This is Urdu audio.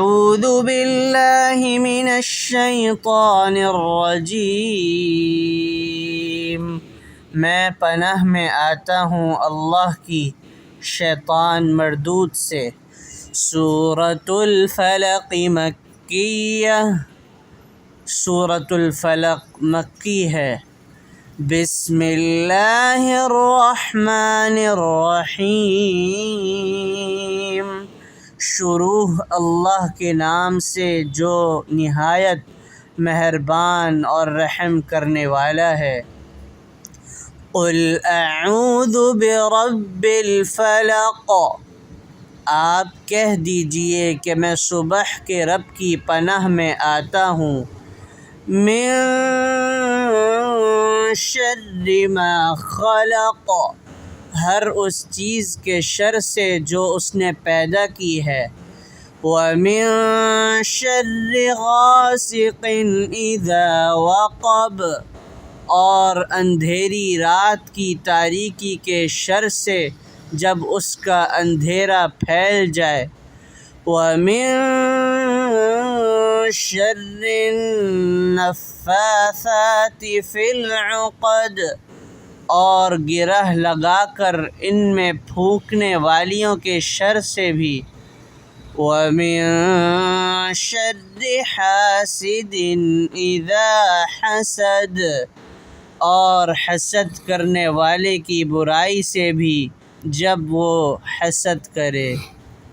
اعوذ باللہ من الشیطان الرجیم، میں پناہ میں آتا ہوں اللہ کی شیطان مردود سے۔ سورۃ الفلق مکیہ، سورۃ الفلق مکی ہے۔ بسم اللہ الرحمن الرحیم، شروع اللہ کے نام سے جو نہایت مہربان اور رحم کرنے والا ہے۔ قل اعوذ برب الفلق، آپ کہہ دیجئے کہ میں صبح کے رب کی پناہ میں آتا ہوں۔ من شر ما خلق، ہر اس چیز کے شر سے جو اس نے پیدا کی ہے۔ وَمِن شَرِّ غَاسِقٍ إِذَا وَقَبَ، اور اندھیری رات کی تاریکی کے شر سے جب اس کا اندھیرا پھیل جائے۔ وَمِن شَرِّ النَّفَّاثَاتِ فِي الْعُقَدِ، اور گرہ لگا کر ان میں پھونکنے والیوں کے شر سے بھی۔ وَمِن شَرِّ حَاسِدٍ إِذَا حَسَدَ، اور حسد کرنے والے کی برائی سے بھی جب وہ حسد کرے۔